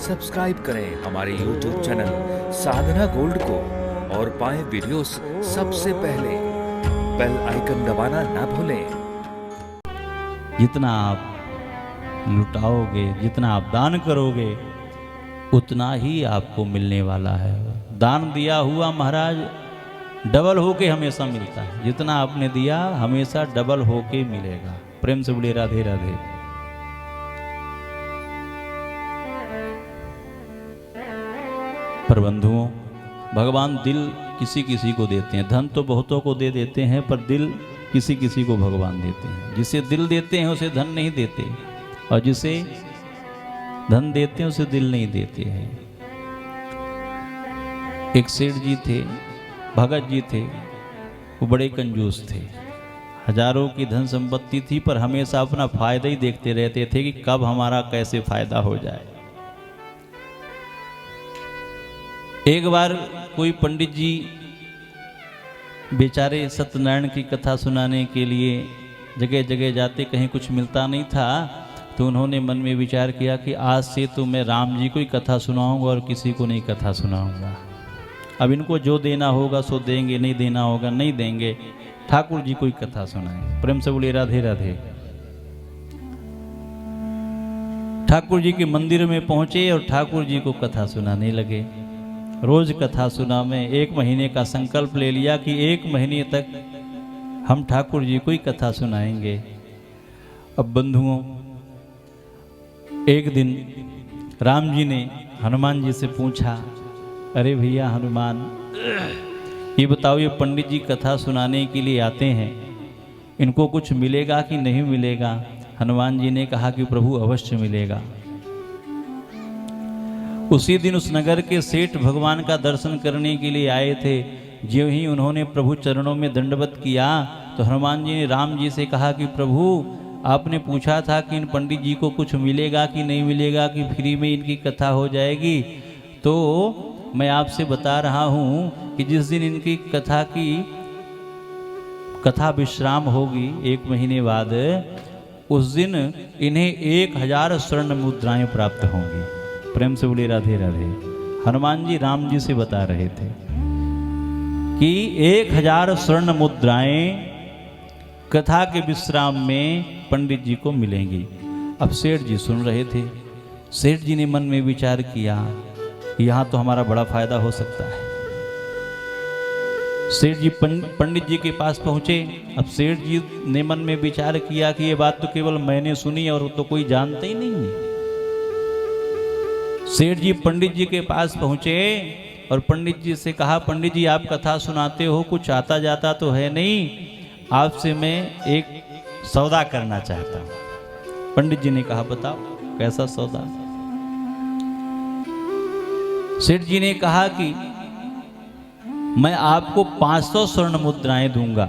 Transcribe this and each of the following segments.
Subscribe करें हमारे YouTube channel साधना gold को और पाएं वीडियोस सबसे पहले। बेल आइकन दबाना ना भूलें। जितना आप लुटाओगे, जितना आप दान करोगे, उतना ही आपको मिलने वाला है। दान दिया हुआ महाराज डबल होके हमेशा मिलता है। जितना आपने दिया हमेशा डबल होके मिलेगा। प्रेम से बोलिए राधे राधे। पर बंधुओं, भगवान दिल किसी किसी को देते हैं। धन तो बहुतों को दे देते हैं, पर दिल किसी किसी को भगवान देते हैं। जिसे दिल देते हैं उसे धन नहीं देते, और जिसे धन देते हैं उसे दिल नहीं देते हैं। एक सेठ जी थे, भगत जी थे, वो बड़े कंजूस थे। हजारों की धन संपत्ति थी, पर हमेशा अपना फायदा ही देखते रहते थे कि कब हमारा कैसे फायदा हो जाए। एक बार कोई पंडित जी बेचारे सत्यनारायण की कथा सुनाने के लिए जगह जगह जाते, कहीं कुछ मिलता नहीं था, तो उन्होंने मन में विचार किया कि आज से तो मैं राम जी को ही कथा सुनाऊंगा और किसी को नहीं कथा सुनाऊंगा। अब इनको जो देना होगा सो देंगे, नहीं देना होगा नहीं देंगे, ठाकुर जी को ही कथा सुनाएंगे। प्रेम से बोलिए राधे राधे। ठाकुर जी के मंदिर में पहुंचे और ठाकुर जी को कथा सुनाने लगे। रोज कथा सुना में 1 महीने का संकल्प ले लिया कि 1 महीने तक हम ठाकुर जी को ही कथा सुनाएंगे। अब बंधुओं, एक दिन राम जी ने हनुमान जी से पूछा, अरे भैया हनुमान, ये बताओ, ये पंडित जी कथा सुनाने के लिए आते हैं, इनको कुछ मिलेगा कि नहीं मिलेगा? हनुमान जी ने कहा कि प्रभु अवश्य मिलेगा। उसी दिन उस नगर के सेठ भगवान का दर्शन करने के लिए आए थे। ज्यों ही उन्होंने प्रभु चरणों में दंडवत किया तो हनुमान जी ने राम जी से कहा कि प्रभु, आपने पूछा था कि इन पंडित जी को कुछ मिलेगा कि नहीं मिलेगा, कि फ्री में इनकी कथा हो जाएगी। तो मैं आपसे बता रहा हूँ कि जिस दिन इनकी कथा विश्राम होगी 1 महीने बाद, उस दिन इन्हें 1000 स्वर्ण मुद्राएं प्राप्त होंगी। प्रेम से बोलिए राधे राधे। हनुमान जी राम जी से बता रहे थे कि 1000 स्वर्ण मुद्राएं कथा के विश्राम में पंडित जी को मिलेंगी। अब सेठ जी सुन रहे थे। सेठ जी ने मन में विचार किया, यहाँ तो हमारा बड़ा फायदा हो सकता है। सेठ जी पंडित जी के पास पहुंचे। अब सेठ जी ने मन में विचार किया कि ये बात तो केवल मैंने सुनी और तो कोई जानता ही नहीं है। सेठ जी पंडित जी के पास पहुंचे और पंडित जी से कहा, पंडित जी आप कथा सुनाते हो, कुछ आता जाता तो है नहीं, आपसे मैं एक सौदा करना चाहता हूं। पंडित जी ने कहा, बताओ कैसा सौदा? सेठ जी ने कहा कि मैं आपको 500 स्वर्ण मुद्राएं दूंगा,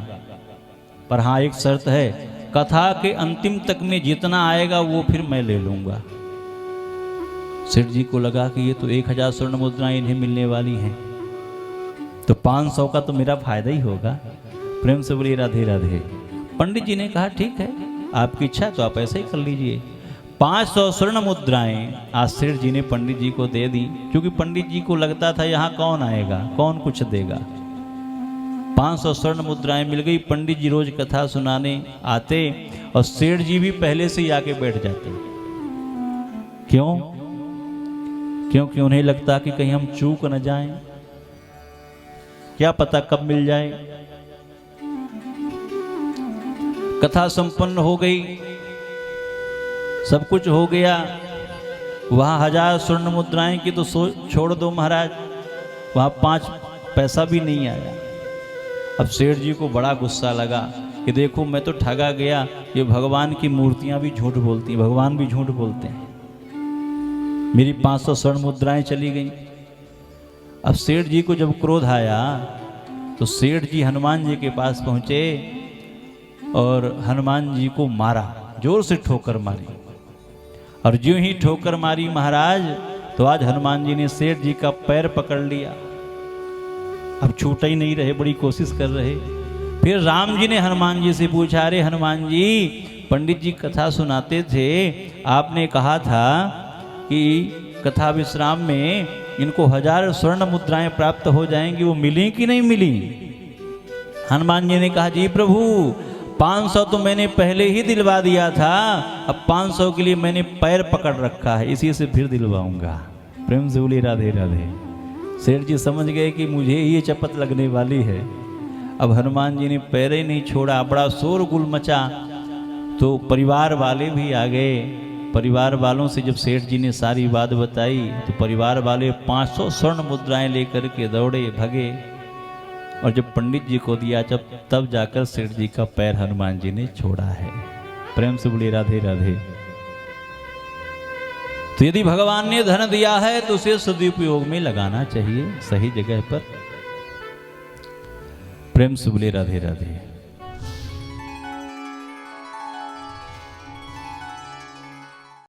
पर हाँ एक शर्त है, कथा के अंतिम तक में जितना आएगा वो फिर मैं ले लूंगा। सेठ जी को लगा कि ये तो 1000 स्वर्ण मुद्राएं इन्हें मिलने वाली हैं, तो 500 का तो मेरा फायदा ही होगा। प्रेम से बोलिए राधे राधे। पंडित जी ने कहा, ठीक है, आपकी इच्छा तो आप ऐसे ही कर लीजिए। 500 स्वर्ण मुद्राएं आज सेठ जी ने पंडित जी को दे दी, क्योंकि पंडित जी को लगता था यहाँ कौन आएगा, कौन कुछ देगा। 500 स्वर्ण मुद्राएं मिल गई। पंडित जी रोज कथा सुनाने आते और सेठ जी भी पहले से ही आके बैठ जाते। क्यों? क्योंकि उन्हें लगता कि कहीं हम चूक न जाएं, क्या पता कब मिल जाए। कथा संपन्न हो गई, सब कुछ हो गया। वहां 1000 स्वर्ण मुद्राएं की तो छोड़ दो महाराज, वहां 5 पैसा भी नहीं आया। अब सेठ जी को बड़ा गुस्सा लगा कि देखो मैं तो ठगा गया, ये भगवान की मूर्तियां भी झूठ बोलती, भगवान भी झूठ बोलते हैं, मेरी 500 स्वर्ण मुद्राएं चली गई। अब सेठ जी को जब क्रोध आया तो सेठ जी हनुमान जी के पास पहुंचे और हनुमान जी को मारा, जोर से ठोकर मारी। और ज्यों ही ठोकर मारी महाराज, तो आज हनुमान जी ने सेठ जी का पैर पकड़ लिया। अब छूट ही नहीं रहे, बड़ी कोशिश कर रहे। फिर राम जी ने हनुमान जी से पूछा, अरे हनुमान जी, पंडित जी कथा सुनाते थे, आपने कहा था कि कथा विश्राम में इनको 1000 स्वर्ण मुद्राएं प्राप्त हो जाएंगी, वो मिली कि नहीं मिली? हनुमान जी ने कहा जी प्रभु 500 तो मैंने पहले ही दिलवा दिया था, अब 500 के लिए मैंने पैर पकड़ रखा है, इसी से फिर दिलवाऊंगा। प्रेम से बोली राधे राधे। सेठ जी समझ गए कि मुझे ये चपत लगने वाली है। अब हनुमान जी ने पैर ही नहीं छोड़ा, बड़ा शोरगुल मचा। तो परिवार वाले भी आ गए। परिवार वालों से जब सेठ जी ने सारी बात बताई तो परिवार वाले 500 स्वर्ण मुद्राएं लेकर के दौड़े भगे, और जब पंडित जी को दिया तब जाकर सेठ जी का पैर हनुमान जी ने छोड़ा है। प्रेम से बोलिए राधे राधे। तो यदि भगवान ने धन दिया है तो उसे सदुपयोग में लगाना चाहिए, सही जगह पर। प्रेम से बोलिए राधे राधे।